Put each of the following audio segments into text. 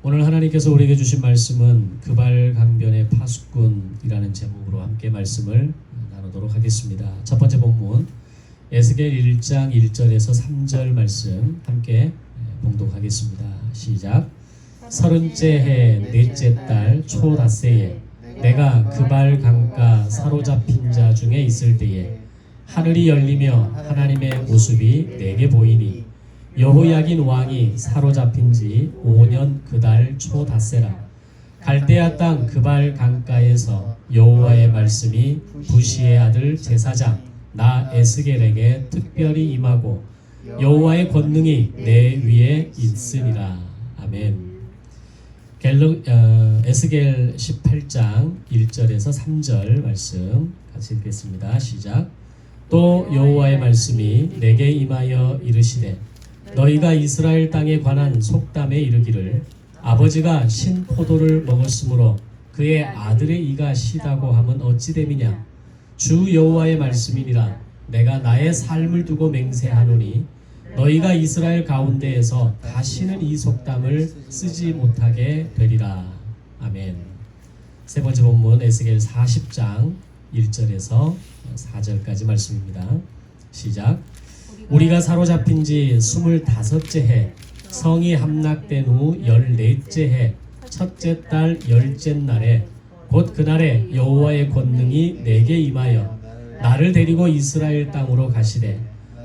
오늘 하나님께서 우리에게 주신 말씀은 그발강변의 파수꾼이라는 제목으로 함께 말씀을 나누도록 하겠습니다. 첫 번째 본문 에스겔 1장 1절에서 3절 말씀 함께 봉독하겠습니다. 시작. 서른째 해 넷째 달 초닷새에 내가 그발 강가 사로잡힌 자 중에 있을 때에 하늘이 열리며 하나님의 모습이 내게 보이니 여호야긴 왕이 사로잡힌 지 5년 그달 초닷새라. 갈대아 땅 그발 강가에서 여호와의 말씀이 부시의 아들 제사장 나 에스겔에게 특별히 임하고 여호와의 권능이 내 위에 있으니라. 아멘. 에스겔 18장 1절에서 3절 말씀 같이 읽겠습니다. 시작. 또 여호와의 말씀이 내게 임하여 이르시되 너희가 이스라엘 땅에 관한 속담에 이르기를 아버지가 신 포도를 먹었으므로 그의 아들의 이가 시다고 하면 어찌 됨이냐. 주 여호와의 말씀이니라. 내가 나의 삶을 두고 맹세하노니 너희가 이스라엘 가운데에서 다시는 이 속담을 쓰지 못하게 되리라. 아멘. 세 번째 본문 에스겔 40장 1절에서 4절까지 말씀입니다. 시작. 우리가 사로잡힌 지 25째 해 성이 함락된 후 14째 해 첫째 달 10째 날에 곧 그날에 여호와의 권능이 내게 임하여 나를 데리고 이스라엘 땅으로 가시되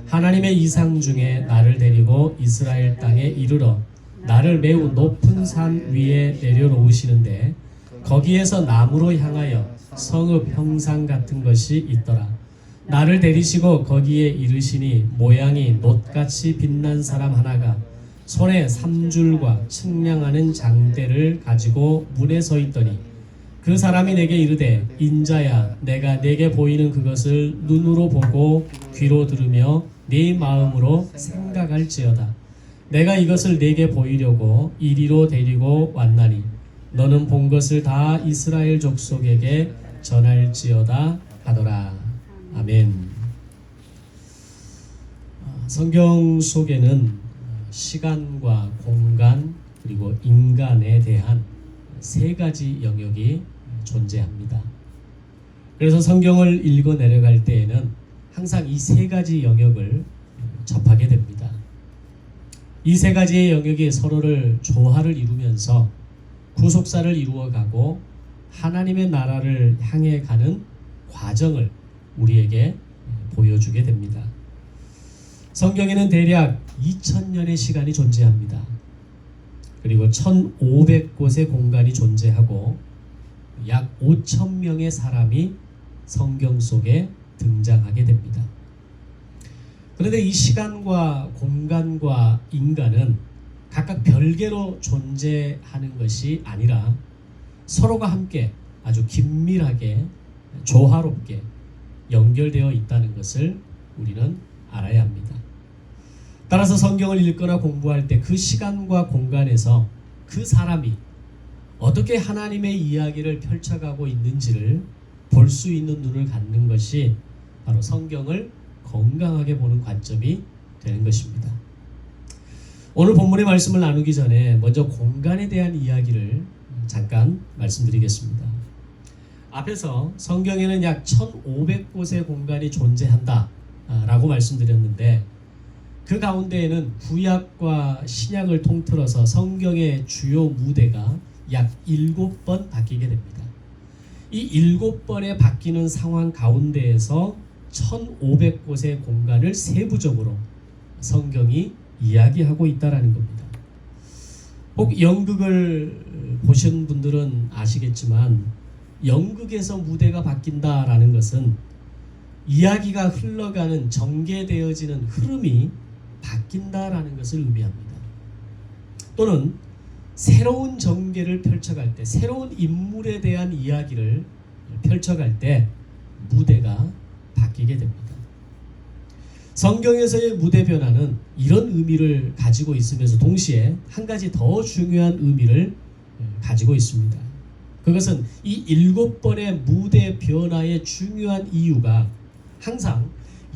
하나님의 이상 중에 나를 데리고 이스라엘 땅에 이르러 나를 매우 높은 산 위에 내려놓으시는데 거기에서 나무로 향하여 성읍 형상 같은 것이 있더라. 나를 데리시고 거기에 이르시니 모양이 놋같이 빛난 사람 하나가 손에 3줄과 측량하는 장대를 가지고 문에 서 있더니 그 사람이 내게 이르되 인자야 내가 내게 보이는 그것을 눈으로 보고 귀로 들으며 네 마음으로 생각할지어다. 내가 이것을 내게 보이려고 이리로 데리고 왔나니 너는 본 것을 다 이스라엘 족속에게 전할지어다 하더라. 아멘. 성경 속에는 시간과 공간 그리고 인간에 대한 세 가지 영역이 존재합니다. 그래서 성경을 읽어 내려갈 때에는 항상 이 세 가지 영역을 접하게 됩니다. 이 세 가지의 영역이 서로를 조화를 이루면서 구속사를 이루어가고 하나님의 나라를 향해 가는 과정을 우리에게 보여주게 됩니다. 성경에는 대략 2000년의 시간이 존재합니다. 그리고 1500곳의 공간이 존재하고 약 5000명의 사람이 성경 속에 등장하게 됩니다. 그런데 이 시간과 공간과 인간은 각각 별개로 존재하는 것이 아니라 서로가 함께 아주 긴밀하게 조화롭게 연결되어 있다는 것을 우리는 알아야 합니다. 따라서 성경을 읽거나 공부할 때 그 시간과 공간에서 그 사람이 어떻게 하나님의 이야기를 펼쳐가고 있는지를 볼 수 있는 눈을 갖는 것이 바로 성경을 건강하게 보는 관점이 되는 것입니다. 오늘 본문의 말씀을 나누기 전에 먼저 공간에 대한 이야기를 잠깐 말씀드리겠습니다. 앞에서 성경에는 약 1500곳의 공간이 존재한다 라고 말씀드렸는데 그 가운데에는 구약과 신약을 통틀어서 성경의 주요 무대가 약 7번 바뀌게 됩니다. 이 7번의 바뀌는 상황 가운데에서 1500곳의 공간을 세부적으로 성경이 이야기하고 있다는 겁니다. 혹 연극을 보신 분들은 아시겠지만 연극에서 무대가 바뀐다라는 것은 이야기가 흘러가는 전개되어지는 흐름이 바뀐다라는 것을 의미합니다. 또는 새로운 전개를 펼쳐갈 때, 새로운 인물에 대한 이야기를 펼쳐갈 때 무대가 바뀌게 됩니다. 성경에서의 무대 변화는 이런 의미를 가지고 있으면서 동시에 한 가지 더 중요한 의미를 가지고 있습니다. 그것은 이 7번의 무대 변화의 중요한 이유가 항상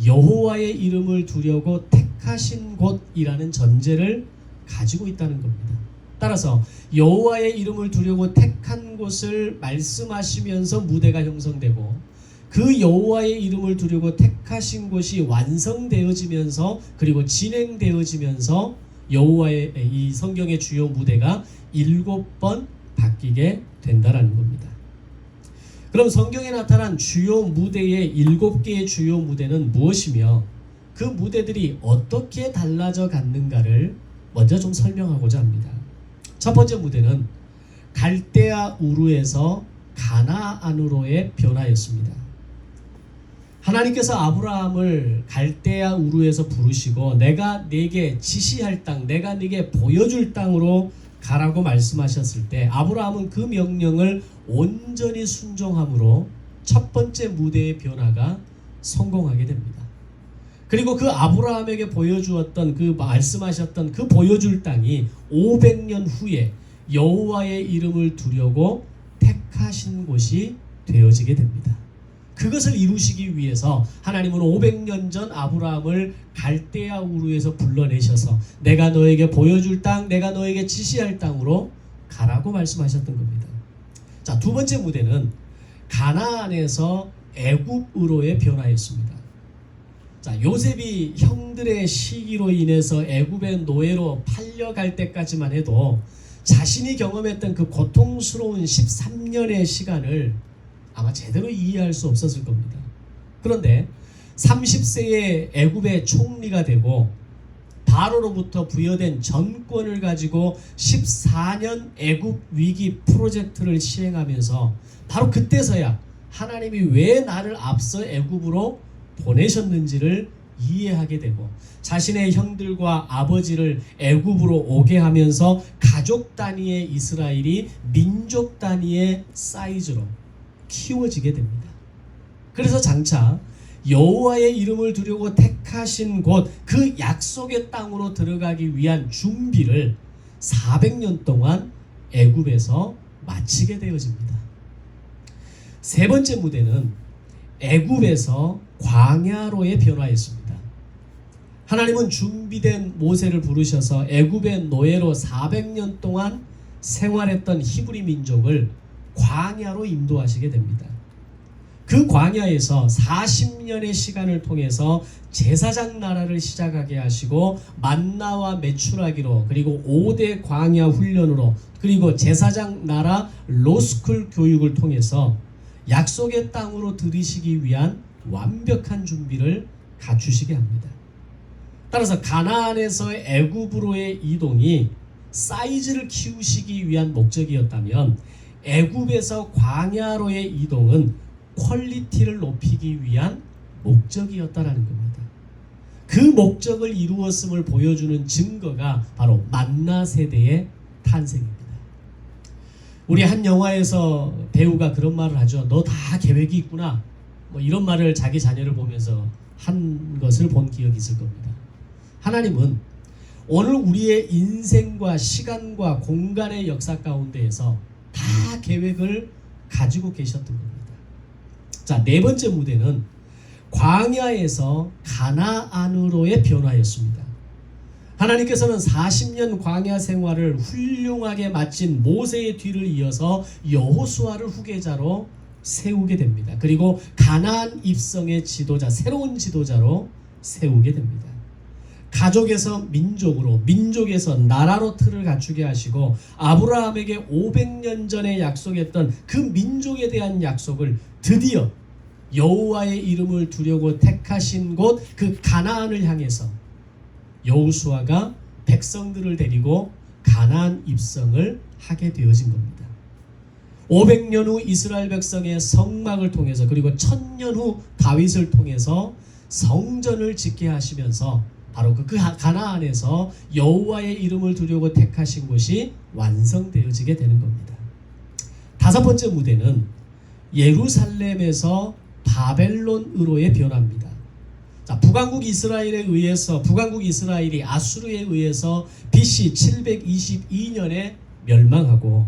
여호와의 이름을 두려고 택하신 곳이라는 전제를 가지고 있다는 겁니다. 따라서 여호와의 이름을 두려고 택한 곳을 말씀하시면서 무대가 형성되고 그 여호와의 이름을 두려고 택하신 곳이 완성되어지면서 그리고 진행되어지면서 여호와의 이 성경의 주요 무대가 7번 바뀌게 된다라는 겁니다. 그럼 성경에 나타난 주요 무대의 7개의 주요 무대는 무엇이며 그 무대들이 어떻게 달라져 갔는가를 먼저 좀 설명하고자 합니다. 첫 번째 무대는 갈대아 우르에서 가나안으로의 변화였습니다. 하나님께서 아브라함을 갈대아 우르에서 부르시고 내가 네게 지시할 땅, 내가 네게 보여줄 땅으로 가라고 말씀하셨을 때 아브라함은 그 명령을 온전히 순종함으로 첫 번째 무대의 변화가 성공하게 됩니다. 그리고 그 아브라함에게 보여주었던 그 말씀하셨던 그 보여줄 땅이 500년 후에 여호와의 이름을 두려고 택하신 곳이 되어지게 됩니다. 그것을 이루시기 위해서 하나님은 500년 전 아브라함을 갈대아 우르에서 불러내셔서 내가 너에게 보여줄 땅, 내가 너에게 지시할 땅으로 가라고 말씀하셨던 겁니다. 자, 두 번째 무대는 가나안에서 애굽으로의 변화였습니다. 자, 요셉이 형들의 시기로 인해서 애굽의 노예로 팔려갈 때까지만 해도 자신이 경험했던 그 고통스러운 13년의 시간을 아마 제대로 이해할 수 없었을 겁니다. 그런데 30세에 애굽의 총리가 되고 바로로부터 부여된 전권을 가지고 14년 애굽 위기 프로젝트를 시행하면서 바로 그때서야 하나님이 왜 나를 앞서 애굽으로 보내셨는지를 이해하게 되고 자신의 형들과 아버지를 애굽으로 오게 하면서 가족 단위의 이스라엘이 민족 단위의 사이즈로 키워지게 됩니다. 그래서 장차 여호와의 이름을 두려고 택하신 곳 그 약속의 땅으로 들어가기 위한 준비를 400년 동안 애굽에서 마치게 되어집니다. 세 번째 무대는 애굽에서 광야로의 변화였습니다. 하나님은 준비된 모세를 부르셔서 애굽의 노예로 400년 동안 생활했던 히브리 민족을 광야로 인도하시게 됩니다. 그 광야에서 40년의 시간을 통해서 제사장 나라를 시작하게 하시고 만나와 메추라기로 그리고 5대 광야 훈련으로 그리고 제사장 나라 로스쿨 교육을 통해서 약속의 땅으로 들이시기 위한 완벽한 준비를 갖추시게 합니다. 따라서 가나안에서의 애굽으로의 이동이 사이즈를 키우시기 위한 목적이었다면 애굽에서 광야로의 이동은 퀄리티를 높이기 위한 목적이었다라는 겁니다. 그 목적을 이루었음을 보여주는 증거가 바로 만나 세대의 탄생입니다. 우리 한 영화에서 배우가 그런 말을 하죠. 너 다 계획이 있구나. 뭐 이런 말을 자기 자녀를 보면서 한 것을 본 기억이 있을 겁니다. 하나님은 오늘 우리의 인생과 시간과 공간의 역사 가운데에서 다 계획을 가지고 계셨던 겁니다. 자, 네 번째 무대는 광야에서 가나안으로의 변화였습니다. 하나님께서는 40년 광야 생활을 훌륭하게 마친 모세의 뒤를 이어서 여호수아를 후계자로 세우게 됩니다. 그리고 가나안 입성의 지도자, 새로운 지도자로 세우게 됩니다. 가족에서 민족으로, 민족에서 나라로 틀을 갖추게 하시고 아브라함에게 500년 전에 약속했던 그 민족에 대한 약속을 드디어 여호와의 이름을 두려고 택하신 곳 그 가나안을 향해서 여호수아가 백성들을 데리고 가나안 입성을 하게 되어진 겁니다. 500년 후 이스라엘 백성의 성막을 통해서 그리고 1000년 후 다윗을 통해서 성전을 짓게 하시면서 바로 그 가나안에서 여호와의 이름을 두려고 택하신 곳이 완성되어지게 되는 겁니다. 다섯 번째 무대는 예루살렘에서 바벨론으로의 변화입니다. 자, 북왕국 이스라엘이 아수르에 의해서 BC 722년에 멸망하고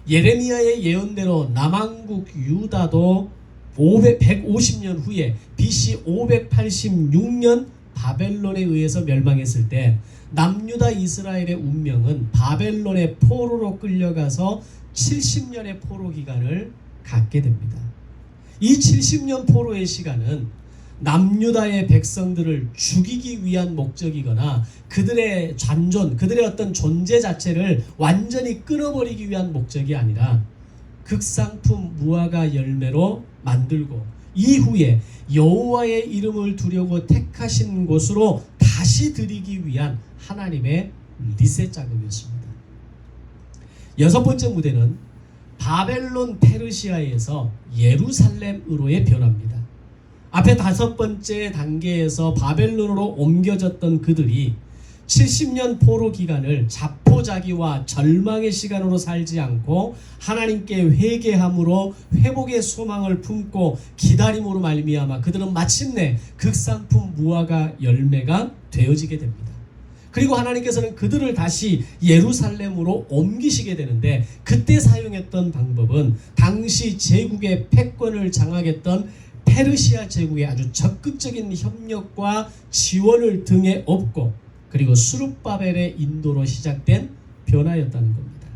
예레미야의 예언대로 남왕국 유다도 150년 후에 BC 586년 바벨론에 의해서 멸망했을 때 남유다 이스라엘의 운명은 바벨론의 포로로 끌려가서 70년의 포로 기간을 갖게 됩니다. 이 70년 포로의 시간은 남유다의 백성들을 죽이기 위한 목적이거나 그들의 잔존, 그들의 어떤 존재 자체를 완전히 끊어버리기 위한 목적이 아니라 극상품 무화과 열매로 만들고 이후에 여호와의 이름을 두려고 택하신 곳으로 다시 드리기 위한 하나님의 리셋 작업이었습니다. 여섯 번째 무대는 바벨론 페르시아에서 예루살렘으로의 변화입니다. 앞에 다섯 번째 단계에서 바벨론으로 옮겨졌던 그들이 70년 포로 기간을 자포자기와 절망의 시간으로 살지 않고 하나님께 회개함으로 회복의 소망을 품고 기다림으로 말미암아 그들은 마침내 극상품 무화과 열매가 되어지게 됩니다. 그리고 하나님께서는 그들을 다시 예루살렘으로 옮기시게 되는데 그때 사용했던 방법은 당시 제국의 패권을 장악했던 페르시아 제국의 아주 적극적인 협력과 지원을 등에 업고 그리고 수룹바벨의 인도로 시작된 변화였다는 겁니다.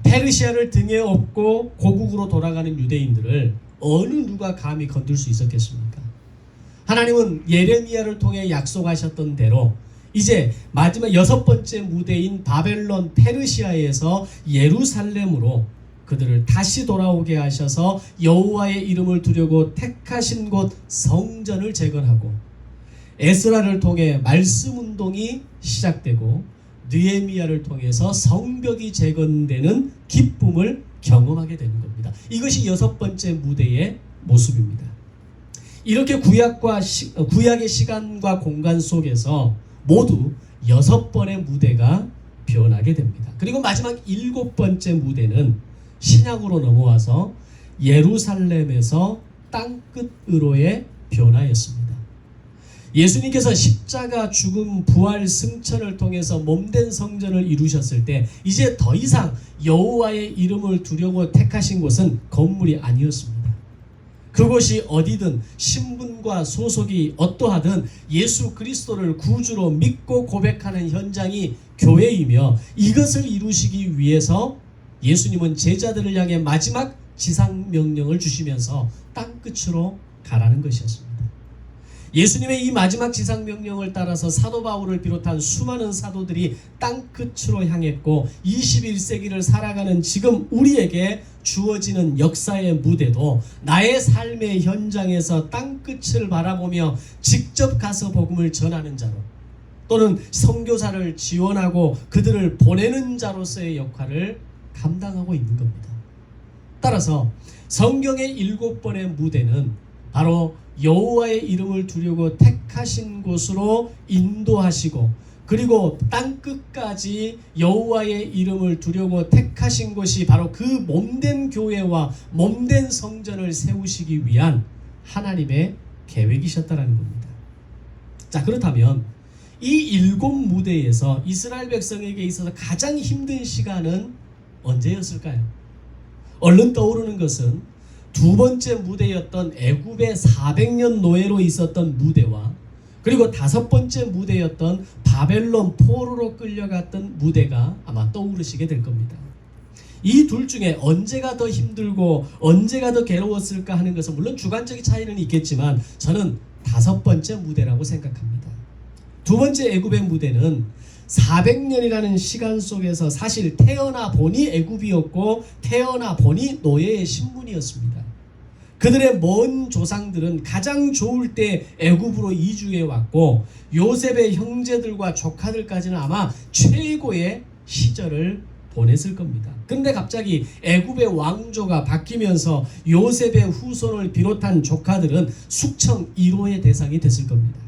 페르시아를 등에 업고 고국으로 돌아가는 유대인들을 어느 누가 감히 건들 수 있었겠습니까? 하나님은 예레미야를 통해 약속하셨던 대로 이제 마지막 여섯 번째 무대인 바벨론 페르시아에서 예루살렘으로 그들을 다시 돌아오게 하셔서 여호와의 이름을 두려고 택하신 곳 성전을 재건하고 에스라를 통해 말씀 운동이 시작되고 느헤미야를 통해서 성벽이 재건되는 기쁨을 경험하게 되는 겁니다. 이것이 여섯 번째 무대의 모습입니다. 이렇게 구약의 시간과 공간 속에서 모두 여섯 번의 무대가 변하게 됩니다. 그리고 마지막 일곱 번째 무대는 신약으로 넘어와서 예루살렘에서 땅끝으로의 변화였습니다. 예수님께서 십자가 죽음 부활 승천을 통해서 몸된 성전을 이루셨을 때 이제 더 이상 여호와의 이름을 두려고 택하신 곳은 건물이 아니었습니다. 그곳이 어디든 신분과 소속이 어떠하든 예수 그리스도를 구주로 믿고 고백하는 현장이 교회이며 이것을 이루시기 위해서 예수님은 제자들을 향해 마지막 지상명령을 주시면서 땅끝으로 가라는 것이었습니다. 예수님의 이 마지막 지상명령을 따라서 사도 바울을 비롯한 수많은 사도들이 땅끝으로 향했고 21세기를 살아가는 지금 우리에게 주어지는 역사의 무대도 나의 삶의 현장에서 땅끝을 바라보며 직접 가서 복음을 전하는 자로 또는 선교사를 지원하고 그들을 보내는 자로서의 역할을 감당하고 있는 겁니다. 따라서 성경의 일곱 번의 무대는 바로 여호와의 이름을 두려고 택하신 곳으로 인도하시고 그리고 땅끝까지 여호와의 이름을 두려고 택하신 곳이 바로 그 몸된 교회와 몸된 성전을 세우시기 위한 하나님의 계획이셨다라는 겁니다. 자, 그렇다면 이 일곱 무대에서 이스라엘 백성에게 있어서 가장 힘든 시간은 언제였을까요? 얼른 떠오르는 것은 두 번째 무대였던 애굽의 400년 노예로 있었던 무대와 그리고 다섯 번째 무대였던 바벨론 포로로 끌려갔던 무대가 아마 떠오르시게 될 겁니다. 이 둘 중에 언제가 더 힘들고 언제가 더 괴로웠을까 하는 것은 물론 주관적인 차이는 있겠지만 저는 다섯 번째 무대라고 생각합니다. 두 번째 애굽의 무대는 400년이라는 시간 속에서 사실 태어나 보니 애굽이었고 태어나 보니 노예의 신분이었습니다. 그들의 먼 조상들은 가장 좋을 때 애굽으로 이주해 왔고 요셉의 형제들과 조카들까지는 아마 최고의 시절을 보냈을 겁니다. 그런데 갑자기 애굽의 왕조가 바뀌면서 요셉의 후손을 비롯한 조카들은 숙청 1호의 대상이 됐을 겁니다.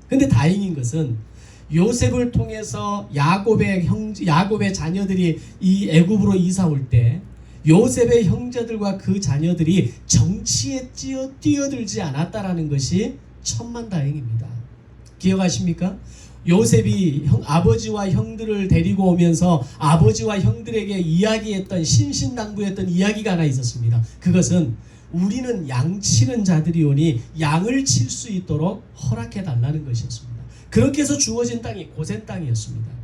그런데 다행인 것은 요셉을 통해서 야곱의 자녀들이 이 애굽으로 이사 올 때 요셉의 형제들과 그 자녀들이 정치에 뛰어들지 않았다라는 것이 천만다행입니다. 기억하십니까? 요셉이 아버지와 형들을 데리고 오면서 아버지와 형들에게 이야기했던 신신당부했던 이야기가 하나 있었습니다. 그것은 우리는 양 치는 자들이오니 양을 칠 수 있도록 허락해 달라는 것이었습니다. 그렇게 해서 주어진 땅이 고센 땅이었습니다.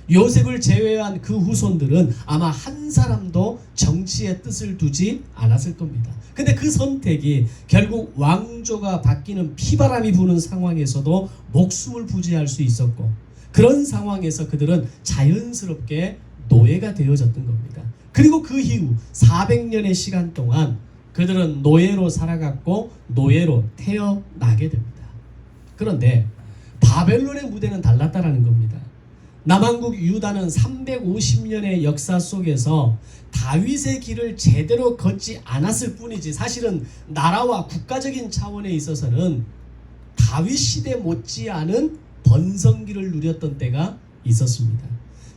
요셉을 제외한 그 후손들은 아마 한 사람도 정치에 뜻을 두지 않았을 겁니다. 근데 그 선택이 결국 왕조가 바뀌는 피바람이 부는 상황에서도 목숨을 부지할 수 있었고, 그런 상황에서 그들은 자연스럽게 노예가 되어졌던 겁니다. 그리고 그 이후 400년의 시간 동안 그들은 노예로 살아갔고 노예로 태어나게 됩니다. 그런데 바벨론의 무대는 달랐다라는 겁니다. 남왕국 유다는 350년의 역사 속에서 다윗의 길을 제대로 걷지 않았을 뿐이지, 사실은 나라와 국가적인 차원에 있어서는 다윗 시대 못지않은 번성기를 누렸던 때가 있었습니다.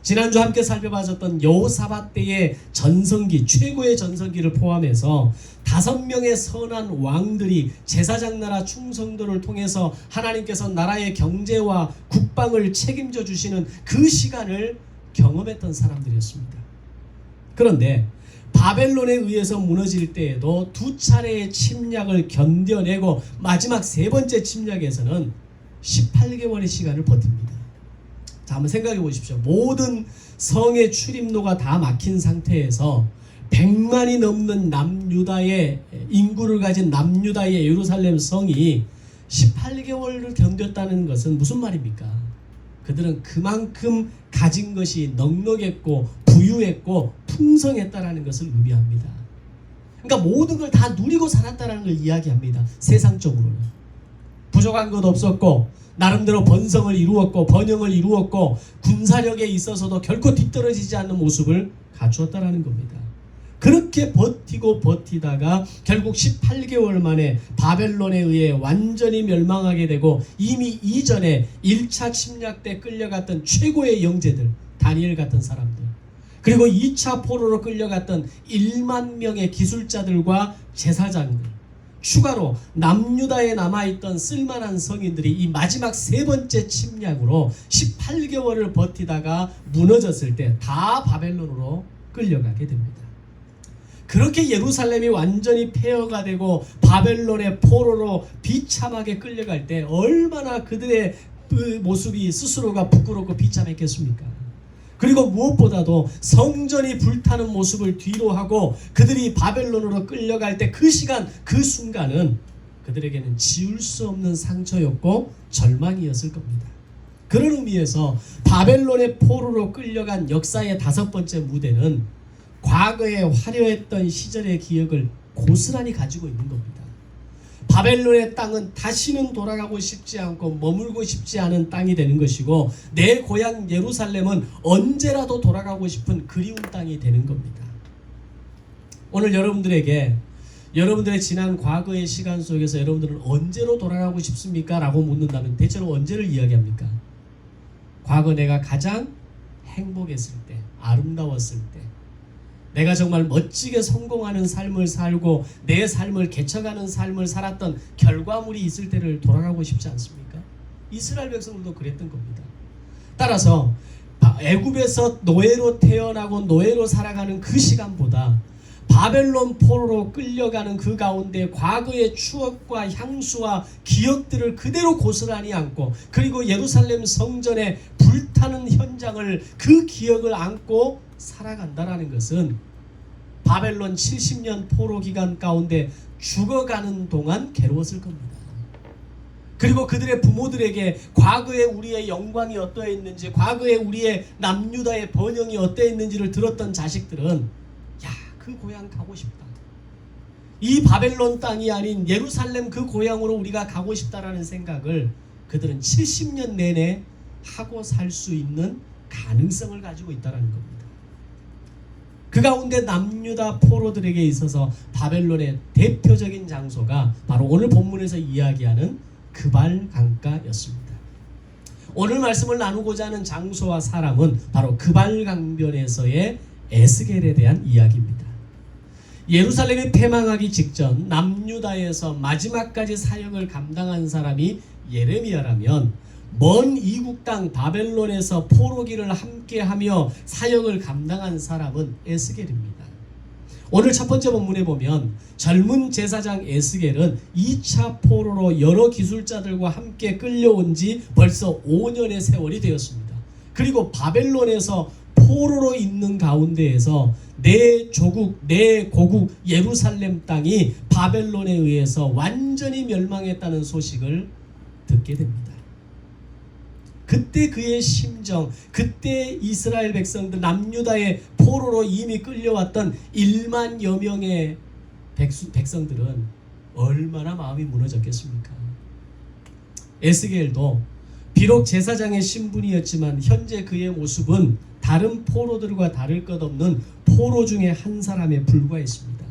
지난주 함께 살펴봤던 여호사밧 때의 전성기, 최고의 전성기를 포함해서 5명의 선한 왕들이 제사장 나라 충성도를 통해서 하나님께서 나라의 경제와 국방을 책임져 주시는 그 시간을 경험했던 사람들이었습니다. 그런데 바벨론에 의해서 무너질 때에도 2차례의 침략을 견뎌내고 마지막 3번째 침략에서는 18개월의 시간을 버팁니다. 자, 한번 생각해 보십시오. 모든 성의 출입로가 다 막힌 상태에서 100만이 넘는 남유다의 인구를 가진 남유다의 예루살렘 성이 18개월을 견뎠다는 것은 무슨 말입니까? 그들은 그만큼 가진 것이 넉넉했고 부유했고 풍성했다라는 것을 의미합니다. 그러니까 모든 걸 다 누리고 살았다라는 걸 이야기합니다. 세상적으로는 부족한 것 없었고, 나름대로 번성을 이루었고 번영을 이루었고, 군사력에 있어서도 결코 뒤떨어지지 않는 모습을 갖추었다라는 겁니다. 그렇게 버티고 버티다가 결국 18개월 만에 바벨론에 의해 완전히 멸망하게 되고, 이미 이전에 1차 침략 때 끌려갔던 최고의 영재들, 다니엘 같은 사람들, 그리고 2차 포로로 끌려갔던 1만 명의 기술자들과 제사장들, 추가로 남유다에 남아있던 쓸만한 성인들이 이 마지막 3번째 침략으로 18개월을 버티다가 무너졌을 때 다 바벨론으로 끌려가게 됩니다. 그렇게 예루살렘이 완전히 폐허가 되고 바벨론의 포로로 비참하게 끌려갈 때 얼마나 그들의 그 모습이 스스로가 부끄럽고 비참했겠습니까? 그리고 무엇보다도 성전이 불타는 모습을 뒤로하고 그들이 바벨론으로 끌려갈 때 그 시간, 그 순간은 그들에게는 지울 수 없는 상처였고 절망이었을 겁니다. 그런 의미에서 바벨론의 포로로 끌려간 역사의 5번째 무대는 과거에 화려했던 시절의 기억을 고스란히 가지고 있는 겁니다. 바벨론의 땅은 다시는 돌아가고 싶지 않고 머물고 싶지 않은 땅이 되는 것이고, 내 고향 예루살렘은 언제라도 돌아가고 싶은 그리운 땅이 되는 겁니다. 오늘 여러분들에게 여러분들의 지난 과거의 시간 속에서 여러분들은 언제로 돌아가고 싶습니까? 라고 묻는다면 대체로 언제를 이야기합니까? 과거 내가 가장 행복했을 때, 아름다웠을 때, 내가 정말 멋지게 성공하는 삶을 살고 내 삶을 개척하는 삶을 살았던 결과물이 있을 때를 돌아가고 싶지 않습니까? 이스라엘 백성들도 그랬던 겁니다. 따라서 애굽에서 노예로 태어나고 노예로 살아가는 그 시간보다 바벨론 포로로 끌려가는 그 가운데 과거의 추억과 향수와 기억들을 그대로 고스란히 안고, 그리고 예루살렘 성전의 불타는 현장을, 그 기억을 안고 살아간다라는 것은 바벨론 70년 포로 기간 가운데 죽어가는 동안 괴로웠을 겁니다. 그리고 그들의 부모들에게 과거에 우리의 영광이 어떠했는지, 과거에 우리의 남유다의 번영이 어떠했는지를 들었던 자식들은 그 고향 가고 싶다, 이 바벨론 땅이 아닌 예루살렘 그 고향으로 우리가 가고 싶다라는 생각을 그들은 70년 내내 하고 살 수 있는 가능성을 가지고 있다는 겁니다. 그 가운데 남유다 포로들에게 있어서 바벨론의 대표적인 장소가 바로 오늘 본문에서 이야기하는 그발 강가였습니다. 오늘 말씀을 나누고자 하는 장소와 사람은 바로 그발 강변에서의 에스겔에 대한 이야기입니다. 예루살렘이 패망하기 직전 남유다에서 마지막까지 사역을 감당한 사람이 예레미야라면, 먼 이국 땅 바벨론에서 포로기를 함께하며 사역을 감당한 사람은 에스겔입니다. 오늘 첫 번째 본문에 보면 젊은 제사장 에스겔은 2차 포로로 여러 기술자들과 함께 끌려온 지 벌써 5년의 세월이 되었습니다. 그리고 바벨론에서 포로로 있는 가운데에서 내 조국, 내 고국 예루살렘 땅이 바벨론에 의해서 완전히 멸망했다는 소식을 듣게 됩니다. 그때 그의 심정, 그때 이스라엘 백성들 남유다의 포로로 이미 끌려왔던 1만여 명의 백성들은 얼마나 마음이 무너졌겠습니까? 에스겔도 비록 제사장의 신분이었지만 현재 그의 모습은 다른 포로들과 다를 것 없는 포로 중에 한 사람에 불과했습니다.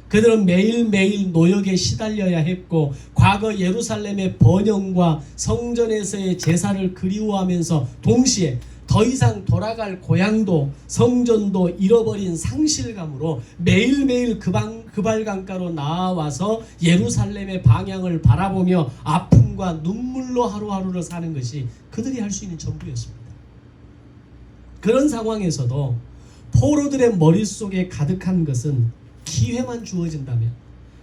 그들은 매일매일 노역에 시달려야 했고 과거 예루살렘의 번영과 성전에서의 제사를 그리워하면서 동시에 더 이상 돌아갈 고향도 성전도 잃어버린 상실감으로 매일매일 그발강가로 나와서 예루살렘의 방향을 바라보며 아픔과 눈물로 하루하루를 사는 것이 그들이 할 수 있는 전부였습니다. 그런 상황에서도 포로들의 머릿속에 가득한 것은 기회만 주어진다면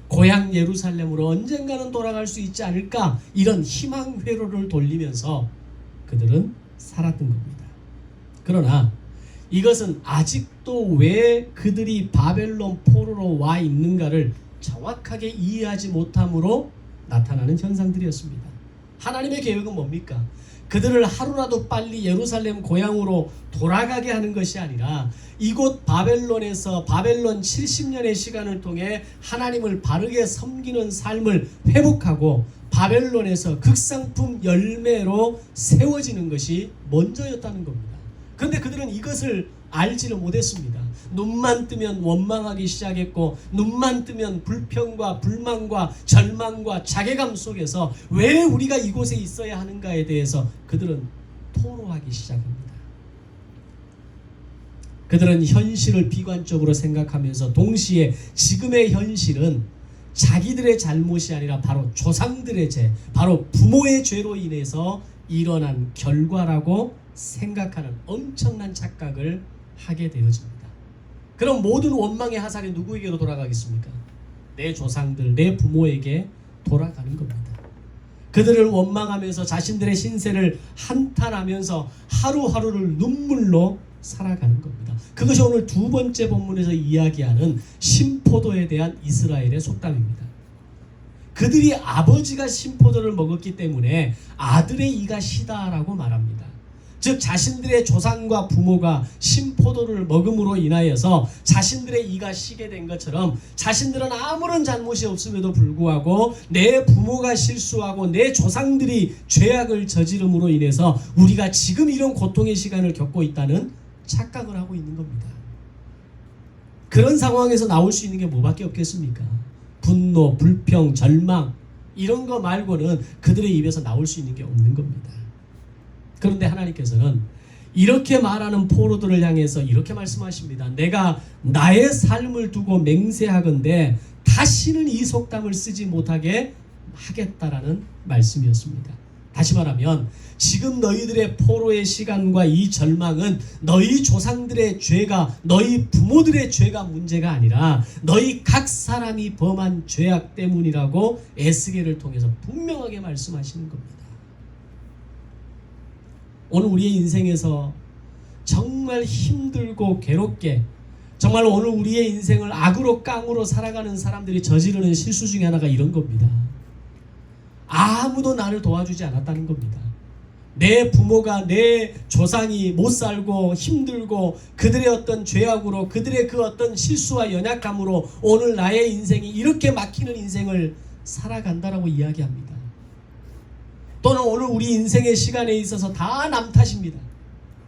고향 예루살렘으로 언젠가는 돌아갈 수 있지 않을까, 이런 희망 회로를 돌리면서 그들은 살았던 겁니다. 그러나 이것은 아직도 왜 그들이 바벨론 포로로 와 있는가를 정확하게 이해하지 못함으로 나타나는 현상들이었습니다. 하나님의 계획은 뭡니까? 그들을 하루라도 빨리 예루살렘 고향으로 돌아가게 하는 것이 아니라 이곳 바벨론에서 바벨론 70년의 시간을 통해 하나님을 바르게 섬기는 삶을 회복하고 바벨론에서 극상품 열매로 세워지는 것이 먼저였다는 겁니다. 그런데 그들은 이것을 알지를 못했습니다. 눈만 뜨면 원망하기 시작했고 눈만 뜨면 불평과 불만과 절망과 자괴감 속에서 왜 우리가 이곳에 있어야 하는가에 대해서 그들은 토로하기 시작합니다. 그들은 현실을 비관적으로 생각하면서 동시에 지금의 현실은 자기들의 잘못이 아니라 바로 조상들의 죄, 바로 부모의 죄로 인해서 일어난 결과라고 생각하는 엄청난 착각을 하게 되어집니다. 그럼 모든 원망의 화살이 누구에게로 돌아가겠습니까? 내 조상들, 내 부모에게 돌아가는 겁니다. 그들을 원망하면서 자신들의 신세를 한탄하면서 하루하루를 눈물로 살아가는 겁니다. 그것이 오늘 두 번째 본문에서 이야기하는 신포도에 대한 이스라엘의 속담입니다. 그들이 아버지가 신포도를 먹었기 때문에 아들의 이가 시다라고 말합니다. 즉 자신들의 조상과 부모가 신포도를 먹음으로 인하여서 자신들의 이가 시게 된 것처럼 자신들은 아무런 잘못이 없음에도 불구하고 내 부모가 실수하고 내 조상들이 죄악을 저지름으로 인해서 우리가 지금 이런 고통의 시간을 겪고 있다는 착각을 하고 있는 겁니다. 그런 상황에서 나올 수 있는 게 뭐밖에 없겠습니까? 분노, 불평, 절망, 이런 거 말고는 그들의 입에서 나올 수 있는 게 없는 겁니다. 그런데 하나님께서는 이렇게 말하는 포로들을 향해서 이렇게 말씀하십니다. 내가 나의 삶을 두고 맹세하건대 다시는 이 속담을 쓰지 못하게 하겠다라는 말씀이었습니다. 다시 말하면 지금 너희들의 포로의 시간과 이 절망은 너희 조상들의 죄가, 너희 부모들의 죄가 문제가 아니라 너희 각 사람이 범한 죄악 때문이라고 에스겔을 통해서 분명하게 말씀하시는 겁니다. 오늘 우리의 인생에서 정말 힘들고 괴롭게, 정말 오늘 우리의 인생을 악으로 깡으로 살아가는 사람들이 저지르는 실수 중에 하나가 이런 겁니다. 아무도 나를 도와주지 않았다는 겁니다. 내 부모가, 내 조상이 못 살고 힘들고 그들의 어떤 죄악으로, 그들의 그 어떤 실수와 연약함으로 오늘 나의 인생이 이렇게 막히는 인생을 살아간다라고 이야기합니다. 또는 오늘 우리 인생의 시간에 있어서 다 남 탓입니다.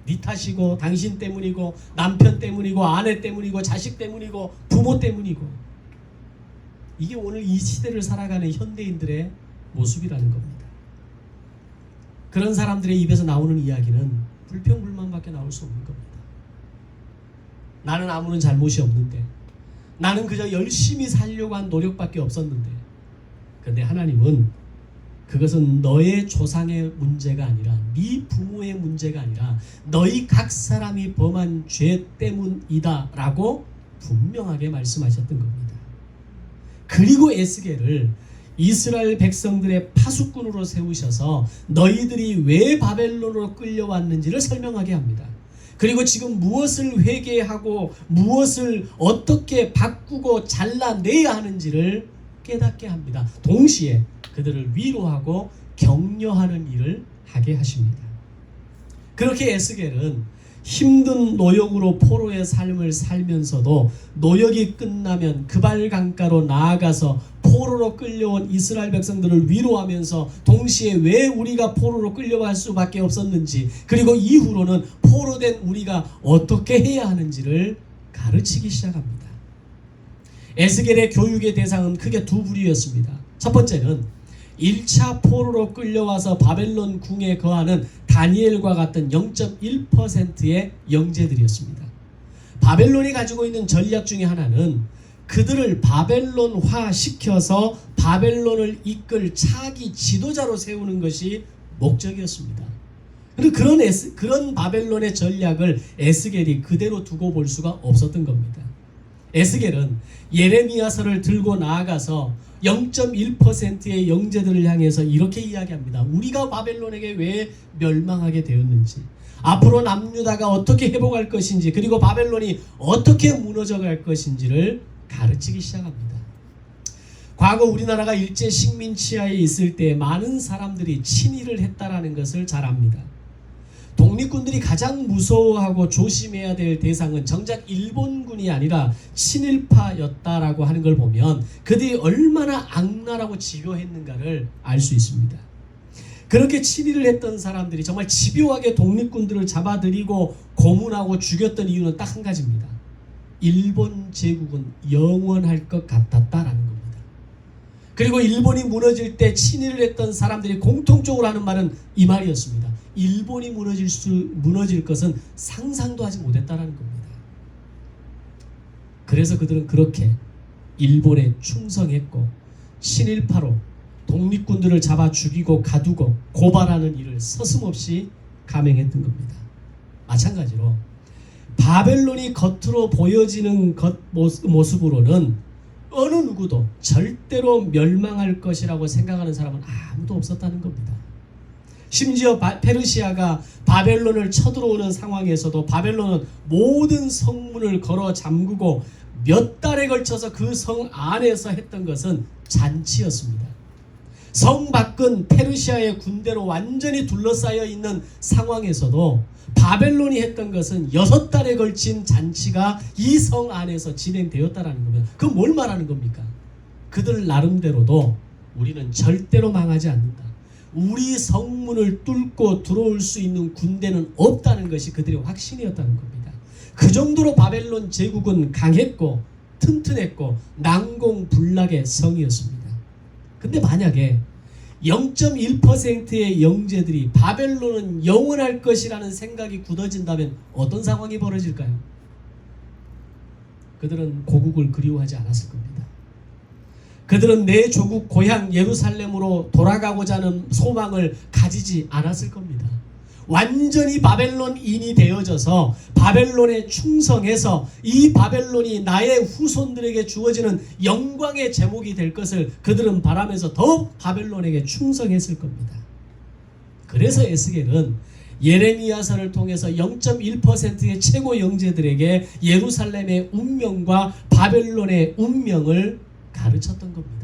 네 탓이고 당신 때문이고 남편 때문이고 아내 때문이고 자식 때문이고 부모 때문이고, 이게 오늘 이 시대를 살아가는 현대인들의 모습이라는 겁니다. 그런 사람들의 입에서 나오는 이야기는 불평불만밖에 나올 수 없는 겁니다. 나는 아무런 잘못이 없는데, 나는 그저 열심히 살려고 한 노력밖에 없었는데, 그런데 하나님은 그것은 너의 조상의 문제가 아니라 네 부모의 문제가 아니라 너희 각 사람이 범한 죄 때문이다 라고 분명하게 말씀하셨던 겁니다. 그리고 에스겔을 이스라엘 백성들의 파수꾼으로 세우셔서 너희들이 왜 바벨론으로 끌려왔는지를 설명하게 합니다. 그리고 지금 무엇을 회개하고 무엇을 어떻게 바꾸고 잘라내야 하는지를 깨닫게 합니다. 동시에 그들을 위로하고 격려하는 일을 하게 하십니다. 그렇게 에스겔은 힘든 노역으로 포로의 삶을 살면서도 노역이 끝나면 그발강가로 나아가서 포로로 끌려온 이스라엘 백성들을 위로하면서 동시에 왜 우리가 포로로 끌려갈 수밖에 없었는지, 그리고 이후로는 포로된 우리가 어떻게 해야 하는지를 가르치기 시작합니다. 에스겔의 교육의 대상은 크게 두 부류였습니다. 첫 번째는 1차 포로로 끌려와서 바벨론 궁에 거하는 다니엘과 같은 0.1%의 영재들이었습니다. 바벨론이 가지고 있는 전략 중에 하나는 그들을 바벨론화 시켜서 바벨론을 이끌 차기 지도자로 세우는 것이 목적이었습니다. 그리고 그런 바벨론의 전략을 에스겔이 그대로 두고 볼 수가 없었던 겁니다. 에스겔은 예레미야서를 들고 나아가서 0.1%의 영재들을 향해서 이렇게 이야기합니다. 우리가 바벨론에게 왜 멸망하게 되었는지, 앞으로 남유다가 어떻게 회복할 것인지, 그리고 바벨론이 어떻게 무너져갈 것인지를 가르치기 시작합니다. 과거 우리나라가 일제 식민 치하에 있을 때 많은 사람들이 친일을 했다라는 것을 잘 압니다. 독립군들이 가장 무서워하고 조심해야 될 대상은 정작 일본군이 아니라 친일파였다라고 하는 걸 보면 그들이 얼마나 악랄하고 집요했는가를 알 수 있습니다. 그렇게 친일을 했던 사람들이 정말 집요하게 독립군들을 잡아들이고 고문하고 죽였던 이유는 딱 한 가지입니다. 일본 제국은 영원할 것 같았다라는 겁니다. 그리고 일본이 무너질 때 친일을 했던 사람들이 공통적으로 하는 말은 이 말이었습니다. 일본이 무너질 것은 상상도 하지 못했다라는 겁니다. 그래서 그들은 그렇게 일본에 충성했고 친일파로 독립군들을 잡아 죽이고 가두고 고발하는 일을 서슴없이 감행했던 겁니다. 마찬가지로 바벨론이 겉으로 보여지는 모습으로는 어느 누구도 절대로 멸망할 것이라고 생각하는 사람은 아무도 없었다는 겁니다. 심지어 페르시아가 바벨론을 쳐들어오는 상황에서도 바벨론은 모든 성문을 걸어 잠그고 몇 달에 걸쳐서 그 성 안에서 했던 것은 잔치였습니다. 성 밖은 페르시아의 군대로 완전히 둘러싸여 있는 상황에서도 바벨론이 했던 것은 6달에 걸친 잔치가 이 성 안에서 진행되었다라는 겁니다. 그건 뭘 말하는 겁니까? 그들 나름대로도 우리는 절대로 망하지 않는다. 우리 성문을 뚫고 들어올 수 있는 군대는 없다는 것이 그들의 확신이었다는 겁니다. 그 정도로 바벨론 제국은 강했고 튼튼했고 난공불락의 성이었습니다. 근데 만약에 0.1%의 영재들이 바벨론은 영원할 것이라는 생각이 굳어진다면 어떤 상황이 벌어질까요? 그들은 고국을 그리워하지 않았을 겁니다. 그들은 내 조국 고향 예루살렘으로 돌아가고자 하는 소망을 가지지 않았을 겁니다. 완전히 바벨론인이 되어져서 바벨론에 충성해서 이 바벨론이 나의 후손들에게 주어지는 영광의 제목이 될 것을 그들은 바라면서 더욱 바벨론에게 충성했을 겁니다. 그래서 에스겔은 예레미야서를 통해서 0.1%의 최고 영재들에게 예루살렘의 운명과 바벨론의 운명을 가르쳤던 겁니다.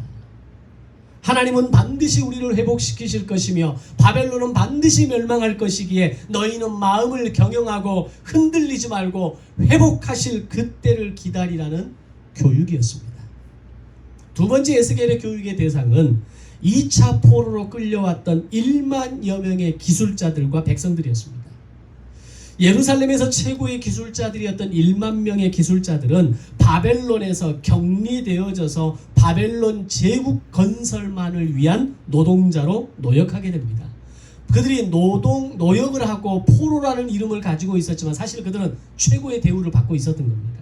하나님은 반드시 우리를 회복시키실 것이며 바벨론은 반드시 멸망할 것이기에 너희는 마음을 경영하고 흔들리지 말고 회복하실 그때를 기다리라는 교육이었습니다. 두 번째 에스겔의 교육의 대상은 2차 포로로 끌려왔던 1만여 명의 기술자들과 백성들이었습니다. 예루살렘에서 최고의 기술자들이었던 1만 명의 기술자들은 바벨론에서 격리되어져서 바벨론 제국 건설만을 위한 노동자로 노역하게 됩니다. 그들이 노역을 하고 포로라는 이름을 가지고 있었지만 사실 그들은 최고의 대우를 받고 있었던 겁니다.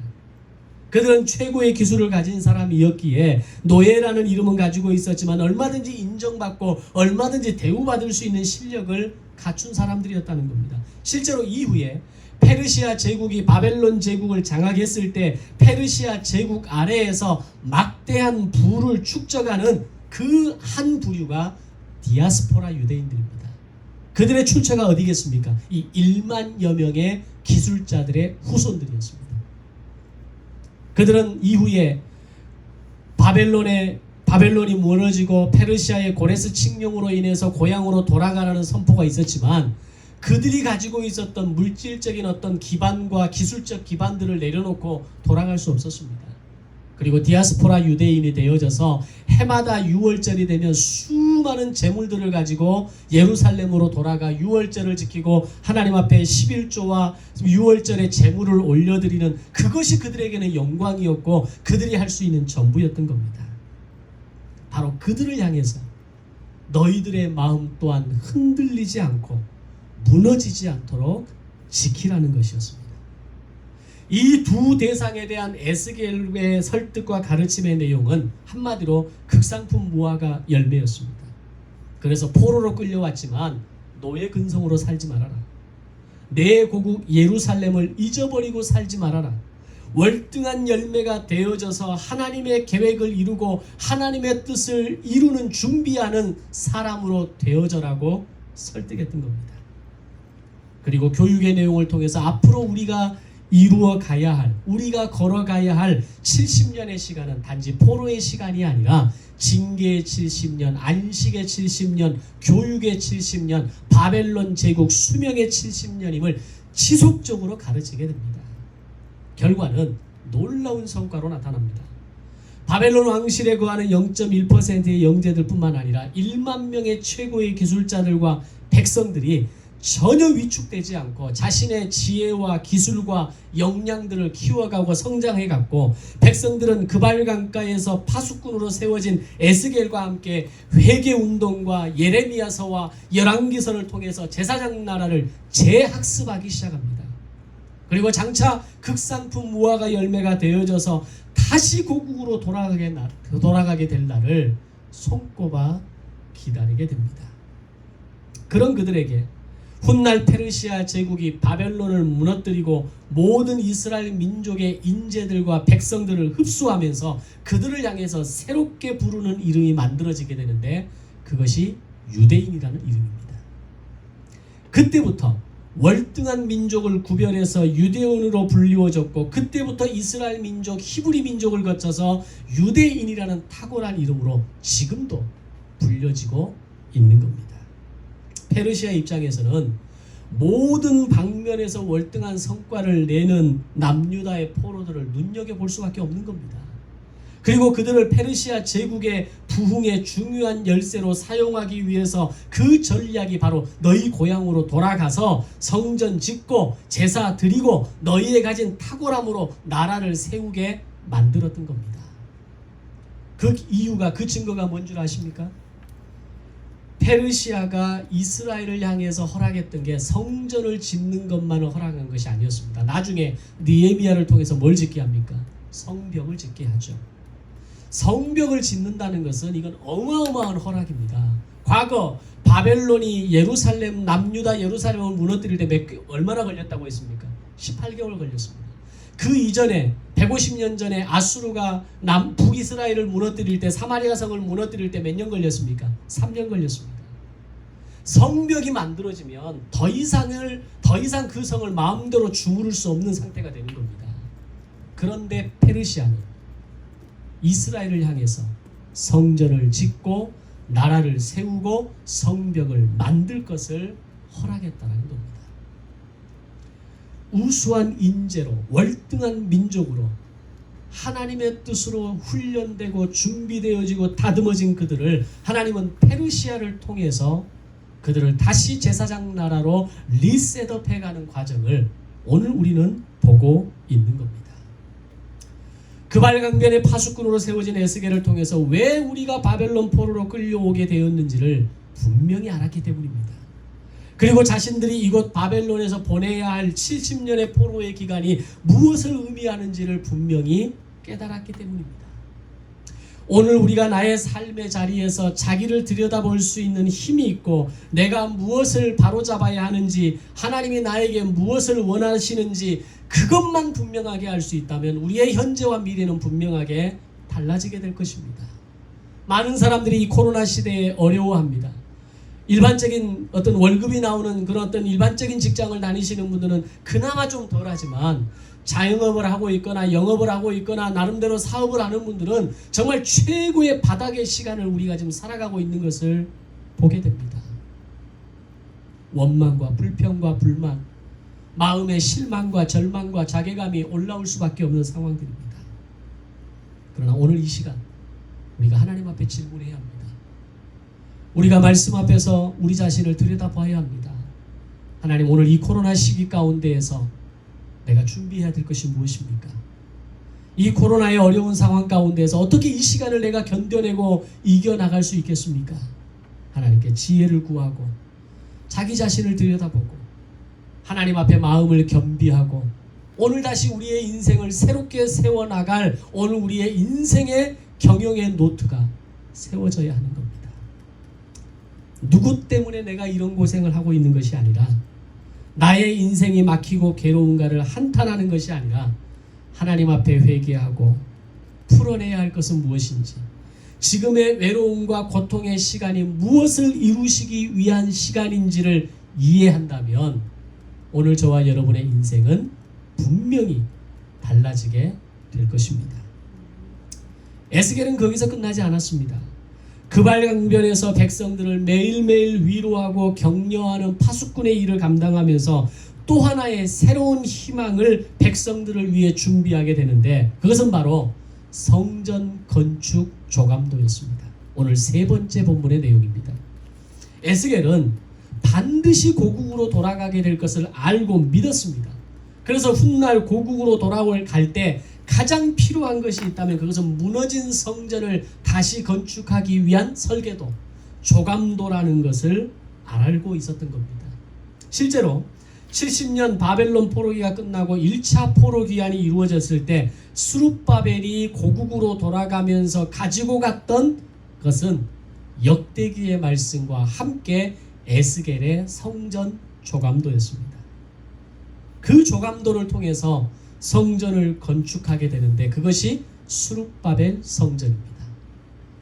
그들은 최고의 기술을 가진 사람이었기에 노예라는 이름은 가지고 있었지만 얼마든지 인정받고 얼마든지 대우받을 수 있는 실력을 갖춘 사람들이었다는 겁니다. 실제로 이후에 페르시아 제국이 바벨론 제국을 장악했을 때 페르시아 제국 아래에서 막대한 부를 축적하는 그 한 부류가 디아스포라 유대인들입니다. 그들의 출처가 어디겠습니까? 이 1만여 명의 기술자들의 후손들이었습니다. 그들은 이후에 바벨론이 무너지고 페르시아의 고레스 칙령으로 인해서 고향으로 돌아가라는 선포가 있었지만 그들이 가지고 있었던 물질적인 어떤 기반과 기술적 기반들을 내려놓고 돌아갈 수 없었습니다. 그리고 디아스포라 유대인이 되어져서 해마다 유월절이 되면 수많은 재물들을 가지고 예루살렘으로 돌아가 유월절을 지키고 하나님 앞에 11조와 유월절의 재물을 올려드리는 그것이 그들에게는 영광이었고 그들이 할 수 있는 전부였던 겁니다. 바로 그들을 향해서 너희들의 마음 또한 흔들리지 않고 무너지지 않도록 지키라는 것이었습니다. 이 두 대상에 대한 에스겔의 설득과 가르침의 내용은 한마디로 극상품 무화과 열매였습니다. 그래서 포로로 끌려왔지만 노예 근성으로 살지 말아라. 내 고국 예루살렘을 잊어버리고 살지 말아라. 월등한 열매가 되어져서 하나님의 계획을 이루고 하나님의 뜻을 이루는 준비하는 사람으로 되어져라고 설득했던 겁니다. 그리고 교육의 내용을 통해서 앞으로 우리가 이루어 가야 할, 우리가 걸어가야 할 70년의 시간은 단지 포로의 시간이 아니라 징계의 70년, 안식의 70년, 교육의 70년, 바벨론 제국 수명의 70년임을 지속적으로 가르치게 됩니다. 결과는 놀라운 성과로 나타납니다. 바벨론 왕실에 거하는 0.1%의 영재들 뿐만 아니라 1만 명의 최고의 기술자들과 백성들이 전혀 위축되지 않고 자신의 지혜와 기술과 역량들을 키워가고 성장해갔고 백성들은 그발강가에서 파수꾼으로 세워진 에스겔과 함께 회개운동과 예레미야서와 열왕기서를 통해서 제사장 나라를 재학습하기 시작합니다. 그리고 장차 극상품 무화과 열매가 되어져서 다시 고국으로 돌아가게 될 날을 손꼽아 기다리게 됩니다. 그런 그들에게 훗날 페르시아 제국이 바벨론을 무너뜨리고 모든 이스라엘 민족의 인재들과 백성들을 흡수하면서 그들을 향해서 새롭게 부르는 이름이 만들어지게 되는데 그것이 유대인이라는 이름입니다. 그때부터 월등한 민족을 구별해서 유대인으로 불리워졌고 그때부터 이스라엘 민족, 히브리 민족을 거쳐서 유대인이라는 탁월한 이름으로 지금도 불려지고 있는 겁니다. 페르시아 입장에서는 모든 방면에서 월등한 성과를 내는 남유다의 포로들을 눈여겨볼 수밖에 없는 겁니다. 그리고 그들을 페르시아 제국의 부흥의 중요한 열쇠로 사용하기 위해서 그 전략이 바로 너희 고향으로 돌아가서 성전 짓고 제사 드리고 너희의 가진 탁월함으로 나라를 세우게 만들었던 겁니다. 그 이유가, 그 증거가 뭔 줄 아십니까? 페르시아가 이스라엘을 향해서 허락했던 게 성전을 짓는 것만을 허락한 것이 아니었습니다. 나중에 느헤미야를 통해서 뭘 짓게 합니까? 성벽을 짓게 하죠. 성벽을 짓는다는 것은 이건 어마어마한 허락입니다. 과거 바벨론이 예루살렘, 남유다 예루살렘을 무너뜨릴 때 얼마나 걸렸다고 했습니까? 18개월 걸렸습니다. 그 이전에 150년 전에 아수르가 북이스라엘을 무너뜨릴 때, 사마리아 성을 무너뜨릴 때 몇 년 걸렸습니까? 3년 걸렸습니다. 성벽이 만들어지면 더 이상 그 성을 마음대로 주무를 수 없는 상태가 되는 겁니다. 그런데 페르시아는 이스라엘을 향해서 성전을 짓고 나라를 세우고 성벽을 만들 것을 허락했다는 겁니다. 우수한 인재로, 월등한 민족으로 하나님의 뜻으로 훈련되고 준비되어지고 다듬어진 그들을 하나님은 페르시아를 통해서 그들을 다시 제사장 나라로 리셋업해가는 과정을 오늘 우리는 보고 있는 겁니다. 그발강변의 파수꾼으로 세워진 에스겔을 통해서 왜 우리가 바벨론 포로로 끌려오게 되었는지를 분명히 알았기 때문입니다. 그리고 자신들이 이곳 바벨론에서 보내야 할 70년의 포로의 기간이 무엇을 의미하는지를 분명히 깨달았기 때문입니다. 오늘 우리가 나의 삶의 자리에서 자기를 들여다볼 수 있는 힘이 있고 내가 무엇을 바로잡아야 하는지 하나님이 나에게 무엇을 원하시는지 그것만 분명하게 알 수 있다면 우리의 현재와 미래는 분명하게 달라지게 될 것입니다. 많은 사람들이 이 코로나 시대에 어려워합니다. 일반적인 어떤 월급이 나오는 그런 어떤 일반적인 직장을 다니시는 분들은 그나마 좀 덜하지만 자영업을 하고 있거나 영업을 하고 있거나 나름대로 사업을 하는 분들은 정말 최고의 바닥의 시간을 우리가 지금 살아가고 있는 것을 보게 됩니다. 원망과 불평과 불만, 마음의 실망과 절망과 자괴감이 올라올 수밖에 없는 상황들입니다. 그러나 오늘 이 시간 우리가 하나님 앞에 질문해야 합니다. 우리가 말씀 앞에서 우리 자신을 들여다봐야 합니다. 하나님, 오늘 이 코로나 시기 가운데에서 내가 준비해야 될 것이 무엇입니까? 이 코로나의 어려운 상황 가운데에서 어떻게 이 시간을 내가 견뎌내고 이겨나갈 수 있겠습니까? 하나님께 지혜를 구하고 자기 자신을 들여다보고 하나님 앞에 마음을 겸비하고 오늘 다시 우리의 인생을 새롭게 세워나갈 오늘 우리의 인생의 경영의 노트가 세워져야 하는 겁니다. 누구 때문에 내가 이런 고생을 하고 있는 것이 아니라 나의 인생이 막히고 괴로운가를 한탄하는 것이 아니라 하나님 앞에 회개하고 풀어내야 할 것은 무엇인지, 지금의 외로움과 고통의 시간이 무엇을 이루시기 위한 시간인지를 이해한다면 오늘 저와 여러분의 인생은 분명히 달라지게 될 것입니다. 에스겔은 거기서 끝나지 않았습니다. 그발강변에서 백성들을 매일매일 위로하고 격려하는 파수꾼의 일을 감당하면서 또 하나의 새로운 희망을 백성들을 위해 준비하게 되는데 그것은 바로 성전 건축 조감도였습니다. 오늘 세 번째 본문의 내용입니다. 에스겔은 반드시 고국으로 돌아가게 될 것을 알고 믿었습니다. 그래서 훗날 고국으로 돌아올 갈 때 가장 필요한 것이 있다면 그것은 무너진 성전을 다시 건축하기 위한 설계도, 조감도라는 것을 알고 있었던 겁니다. 실제로 70년 바벨론 포로기가 끝나고 1차 포로기한이 이루어졌을 때 스룹바벨이 고국으로 돌아가면서 가지고 갔던 것은 역대기의 말씀과 함께 에스겔의 성전 조감도였습니다. 그 조감도를 통해서 성전을 건축하게 되는데 그것이 스룹바벨 성전입니다.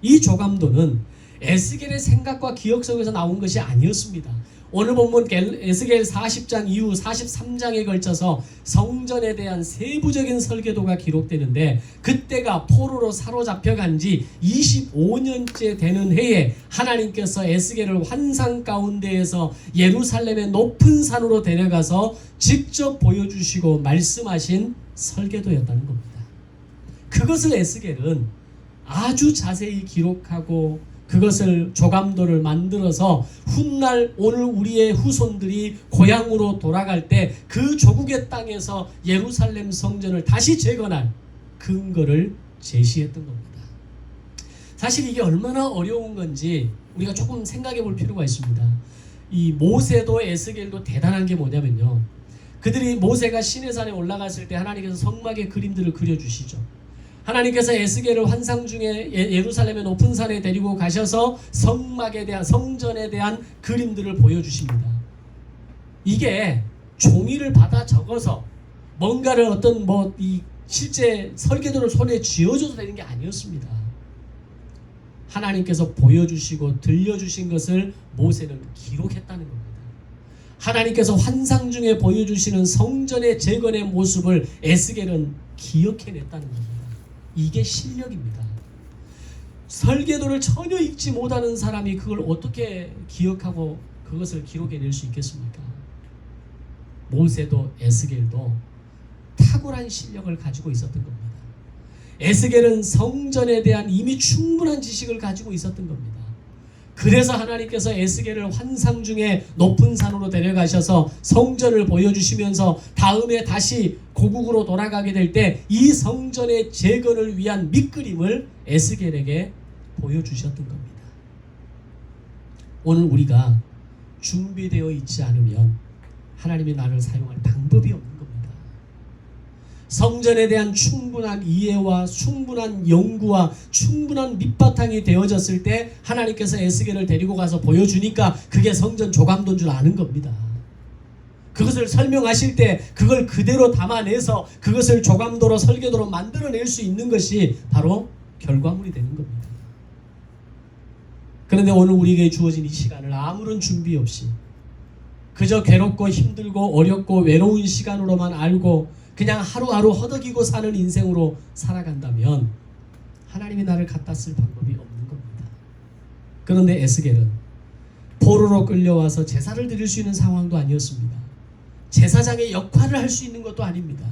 이 조감도는 에스겔의 생각과 기억 속에서 나온 것이 아니었습니다. 오늘 본문 에스겔 40장 이후 43장에 걸쳐서 성전에 대한 세부적인 설계도가 기록되는데 그때가 포로로 사로잡혀간 지 25년째 되는 해에 하나님께서 에스겔을 환상 가운데에서 예루살렘의 높은 산으로 데려가서 직접 보여주시고 말씀하신 설계도였다는 겁니다. 그것을 에스겔은 아주 자세히 기록하고 그것을 조감도를 만들어서 훗날 오늘 우리의 후손들이 고향으로 돌아갈 때 그 조국의 땅에서 예루살렘 성전을 다시 재건할 근거를 제시했던 겁니다. 사실 이게 얼마나 어려운 건지 우리가 조금 생각해 볼 필요가 있습니다. 이 모세도 에스겔도 대단한 게 뭐냐면요, 그들이 모세가 시내산에 올라갔을 때 하나님께서 성막의 그림들을 그려주시죠. 하나님께서 에스겔을 환상 중에 예루살렘의 높은 산에 데리고 가셔서 성막에 대한, 성전에 대한 그림들을 보여주십니다. 이게 종이를 받아 적어서 뭔가를 어떤 이 실제 설계도를 손에 쥐어줘도 되는 게 아니었습니다. 하나님께서 보여주시고 들려주신 것을 모세는 기록했다는 겁니다. 하나님께서 환상 중에 보여주시는 성전의 재건의 모습을 에스겔은 기억해냈다는 겁니다. 이게 실력입니다. 설계도를 전혀 읽지 못하는 사람이 그걸 어떻게 기억하고 그것을 기록해낼 수 있겠습니까? 모세도 에스겔도 탁월한 실력을 가지고 있었던 겁니다. 에스겔은 성전에 대한 이미 충분한 지식을 가지고 있었던 겁니다. 그래서 하나님께서 에스겔을 환상 중에 높은 산으로 데려가셔서 성전을 보여주시면서 다음에 다시 고국으로 돌아가게 될 때 이 성전의 재건을 위한 밑그림을 에스겔에게 보여주셨던 겁니다. 오늘 우리가 준비되어 있지 않으면 하나님이 나를 사용할 방법이 없는 겁니다. 성전에 대한 충분한 이해와 충분한 연구와 충분한 밑바탕이 되어졌을 때 하나님께서 에스겔을 데리고 가서 보여주니까 그게 성전 조감도인 줄 아는 겁니다. 그것을 설명하실 때 그걸 그대로 담아내서 그것을 조감도로 설계도로 만들어낼 수 있는 것이 바로 결과물이 되는 겁니다. 그런데 오늘 우리에게 주어진 이 시간을 아무런 준비 없이 그저 괴롭고 힘들고 어렵고 외로운 시간으로만 알고 그냥 하루하루 허덕이고 사는 인생으로 살아간다면 하나님이 나를 갖다 쓸 방법이 없는 겁니다. 그런데 에스겔은 포로로 끌려와서 제사를 드릴 수 있는 상황도 아니었습니다. 제사장의 역할을 할 수 있는 것도 아닙니다.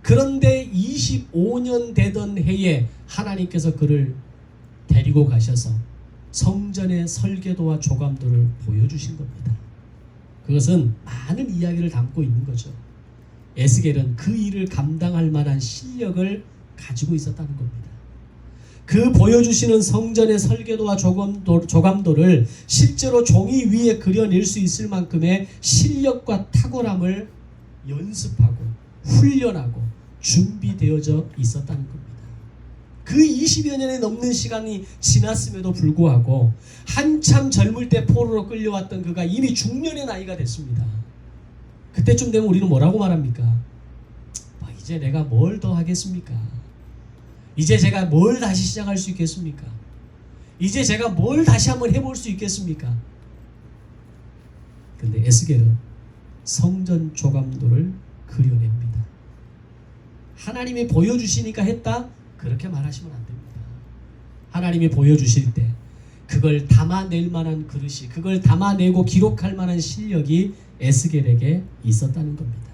그런데 25년 되던 해에 하나님께서 그를 데리고 가셔서 성전의 설계도와 조감도를 보여주신 겁니다. 그것은 많은 이야기를 담고 있는 거죠. 에스겔은 그 일을 감당할 만한 실력을 가지고 있었다는 겁니다. 그 보여주시는 성전의 설계도와 조감도를 실제로 종이 위에 그려낼 수 있을 만큼의 실력과 탁월함을 연습하고 훈련하고 준비되어져 있었다는 겁니다. 그 20여 년이 넘는 시간이 지났음에도 불구하고 한참 젊을 때 포로로 끌려왔던 그가 이미 중년의 나이가 됐습니다. 그때쯤 되면 우리는 뭐라고 말합니까? 이제 내가 뭘 더 하겠습니까? 이제 제가 뭘 다시 시작할 수 있겠습니까? 이제 제가 뭘 다시 한번 해볼 수 있겠습니까? 근데 에스겔은 성전 조감도를 그려냅니다. 하나님이 보여주시니까 했다? 그렇게 말하시면 안 됩니다. 하나님이 보여주실 때 그걸 담아낼 만한 그릇이, 그걸 담아내고 기록할 만한 실력이 에스겔에게 있었다는 겁니다.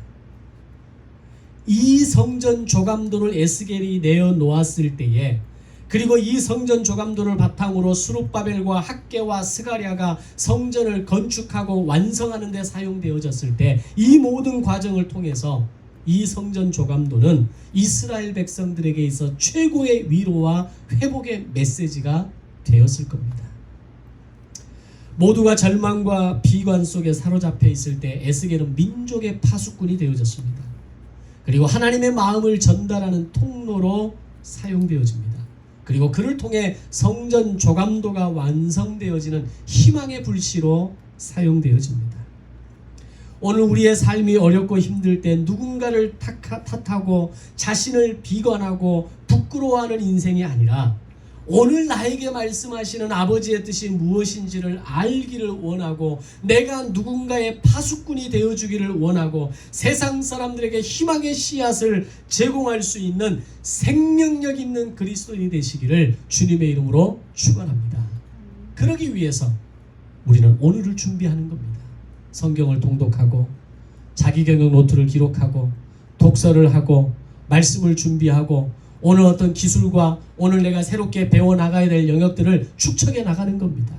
이 성전 조감도를 에스겔이 내어놓았을 때에, 그리고 이 성전 조감도를 바탕으로 스룹바벨과 학개와 스가랴가 성전을 건축하고 완성하는 데 사용되어졌을 때 이 모든 과정을 통해서 이 성전 조감도는 이스라엘 백성들에게 있어 최고의 위로와 회복의 메시지가 되었을 겁니다. 모두가 절망과 비관 속에 사로잡혀 있을 때 에스겔은 민족의 파수꾼이 되어졌습니다. 그리고 하나님의 마음을 전달하는 통로로 사용되어집니다. 그리고 그를 통해 성전 조감도가 완성되어지는 희망의 불씨로 사용되어집니다. 오늘 우리의 삶이 어렵고 힘들 때 누군가를 탓하고 자신을 비관하고 부끄러워하는 인생이 아니라 오늘 나에게 말씀하시는 아버지의 뜻이 무엇인지를 알기를 원하고 내가 누군가의 파수꾼이 되어주기를 원하고 세상 사람들에게 희망의 씨앗을 제공할 수 있는 생명력 있는 그리스도인이 되시기를 주님의 이름으로 축원합니다. 그러기 위해서 우리는 오늘을 준비하는 겁니다. 성경을 통독하고 자기경영 노트를 기록하고 독서를 하고 말씀을 준비하고 오늘 어떤 기술과 오늘 내가 새롭게 배워나가야 될 영역들을 축적해 나가는 겁니다.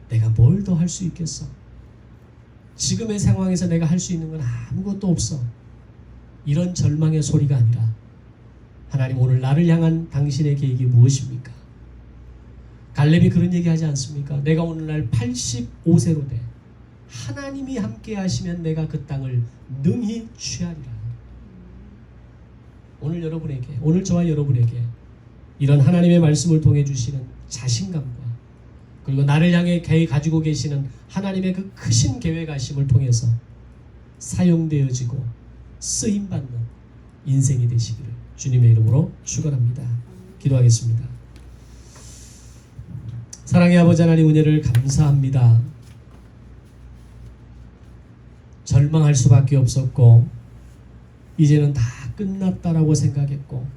내가 뭘 더 할 수 있겠어? 지금의 상황에서 내가 할 수 있는 건 아무것도 없어. 이런 절망의 소리가 아니라 하나님 오늘 나를 향한 당신의 계획이 무엇입니까? 갈렙이 그런 얘기하지 않습니까? 내가 오늘날 85세로 돼 하나님이 함께 하시면 내가 그 땅을 능히 취하리라. 오늘 여러분에게, 오늘 저와 여러분에게 이런 하나님의 말씀을 통해 주시는 자신감과 그리고 나를 향해 가지고 계시는 하나님의 그 크신 계획하심을 통해서 사용되어지고 쓰임받는 인생이 되시기를 주님의 이름으로 축원합니다. 기도하겠습니다. 사랑의 아버지 하나님, 은혜를 감사합니다. 절망할 수밖에 없었고 이제는 다 끝났다라고 생각했고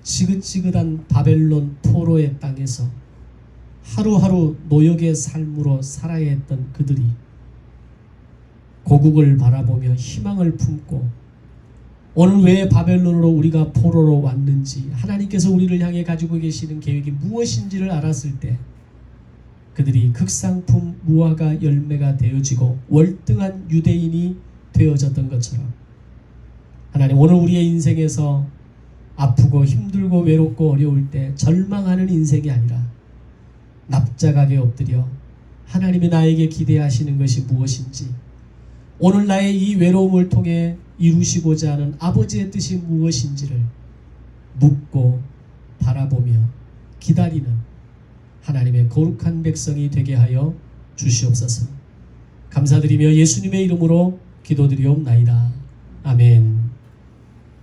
지긋지긋한 바벨론 포로의 땅에서 하루하루 노역의 삶으로 살아야 했던 그들이 고국을 바라보며 희망을 품고 오늘 왜 바벨론으로 우리가 포로로 왔는지, 하나님께서 우리를 향해 가지고 계시는 계획이 무엇인지를 알았을 때 그들이 극상품 무화과 열매가 되어지고 월등한 유대인이 되어졌던 것처럼 하나님, 오늘 우리의 인생에서 아프고 힘들고 외롭고 어려울 때 절망하는 인생이 아니라 납작하게 엎드려 하나님이 나에게 기대하시는 것이 무엇인지, 오늘 나의 이 외로움을 통해 이루시고자 하는 아버지의 뜻이 무엇인지를 묻고 바라보며 기다리는 하나님의 거룩한 백성이 되게 하여 주시옵소서. 감사드리며 예수님의 이름으로 기도드리옵나이다. 아멘.